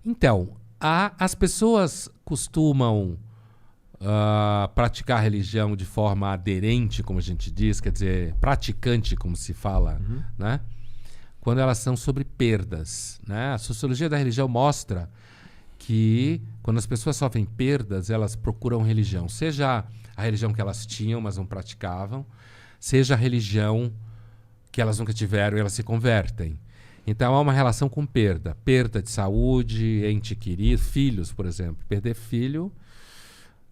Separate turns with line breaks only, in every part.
Então, as pessoas costumam praticar a religião de forma aderente, como a gente diz, quer dizer, praticante, como se fala, né? Quando elas são sobre perdas, né? A sociologia da religião mostra que quando as pessoas sofrem perdas, elas procuram religião, seja a religião que elas tinham, mas não praticavam, seja a religião que elas nunca tiveram e elas se convertem. Então há uma relação com perda. Perda de saúde, ente querido, filhos, por exemplo. Perder filho,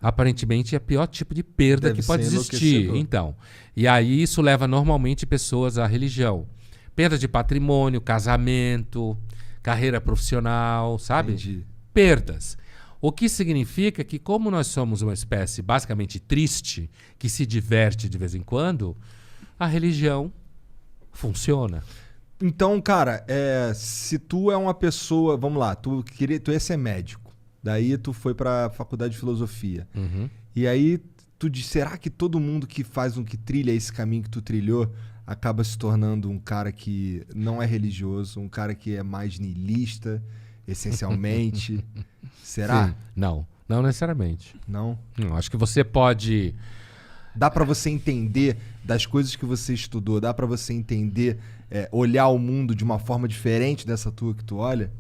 aparentemente, é o pior tipo de perda que pode existir. Então, e aí isso leva normalmente pessoas à religião. Perda de patrimônio, casamento, carreira profissional, sabe?
Entendi.
Perdas. O que significa que, como nós somos uma espécie basicamente triste, que se diverte de vez em quando, a religião funciona.
Então, cara, se tu é uma pessoa... Vamos lá, tu ia ser médico. Daí tu foi pra faculdade de filosofia. E aí tu diz, será que todo mundo que trilha esse caminho que tu trilhou acaba se tornando um cara que não é religioso, um cara que é mais niilista, essencialmente? Será?
Sim. Não necessariamente.
Não?
Não, acho que você pode...
Dá pra você entender das coisas que você estudou, dá pra você entender, olhar o mundo de uma forma diferente dessa tua que tu olha?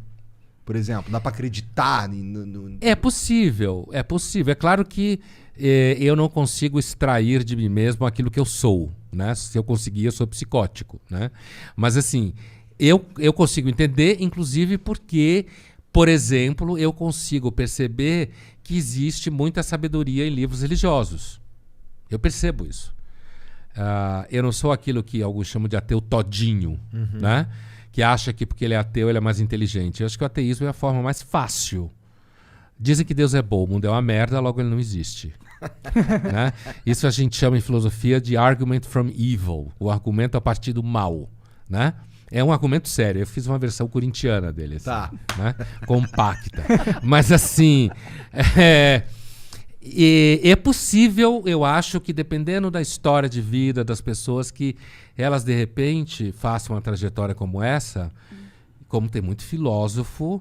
Por exemplo, dá pra acreditar no...
É possível, é possível. É claro que eu não consigo extrair de mim mesmo aquilo que eu sou, né? Se eu conseguir, eu sou psicótico, né? Mas assim, eu consigo entender, inclusive porque, por exemplo, eu consigo perceber que existe muita sabedoria em livros religiosos. Eu percebo isso. Eu não sou aquilo que alguns chamam de ateu todinho, né? Que acha que porque ele é ateu ele é mais inteligente. Eu acho que o ateísmo é a forma mais fácil. Dizem que Deus é bom, o mundo é uma merda, logo ele não existe. Né? Isso a gente chama em filosofia de argument from evil, o argumento a partir do mal. Né? É um argumento sério. Eu fiz uma versão corintiana dele. Assim,
tá.
Né? Compacta. Mas assim... é possível, eu acho, que dependendo da história de vida das pessoas, que elas de repente façam uma trajetória como essa, como tem muito filósofo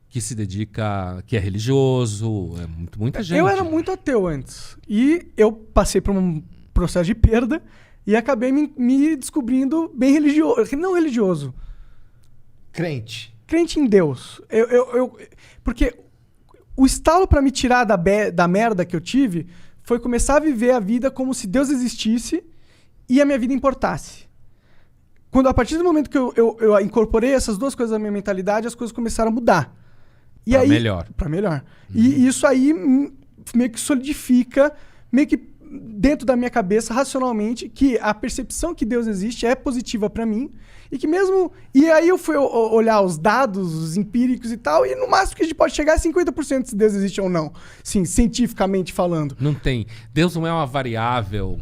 que se dedica, que é religioso, muita gente.
Eu era muito ateu antes. E eu passei por um processo de perda e acabei me descobrindo bem religioso. Não religioso.
Crente.
Crente em Deus. Porque o estalo pra me tirar da merda que eu tive foi começar a viver a vida como se Deus existisse e a minha vida importasse. A partir do momento que eu incorporei essas duas coisas na minha mentalidade, as coisas começaram a mudar. Pra melhor. E isso aí meio que solidifica, meio que dentro da minha cabeça, racionalmente, que a percepção que Deus existe é positiva pra mim. E que mesmo... E aí eu fui olhar os dados, os empíricos e tal, e no máximo que a gente pode chegar é 50% se Deus existe ou não. Sim, cientificamente falando.
Não tem. Deus não é uma variável.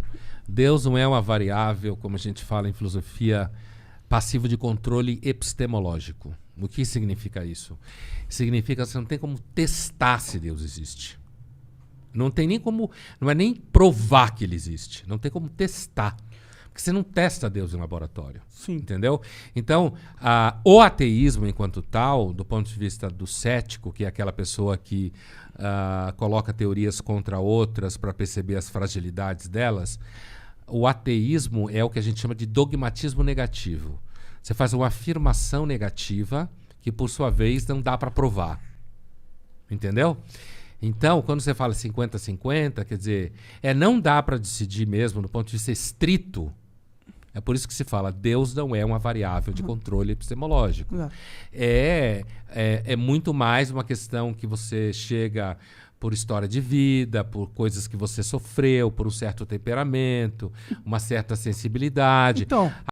Deus não é uma variável, como a gente fala em filosofia, passivo de controle epistemológico. O que significa isso? Significa que você não tem como testar se Deus existe. Não tem nem como... Não é nem provar que ele existe. Não tem como testar. Porque você não testa Deus em laboratório.
Sim.
Entendeu? Então, o ateísmo enquanto tal, do ponto de vista do cético, que é aquela pessoa que coloca teorias contra outras para perceber as fragilidades delas, o ateísmo é o que a gente chama de dogmatismo negativo. Você faz uma afirmação negativa que, por sua vez, não dá para provar. Entendeu? Então, quando você fala 50-50, quer dizer, não dá para decidir mesmo, do ponto de vista estrito. É por isso que se fala, Deus não é uma variável de controle epistemológico. É muito mais uma questão que você chega por história de vida, por coisas que você sofreu, por um certo temperamento, uma certa sensibilidade.
Então...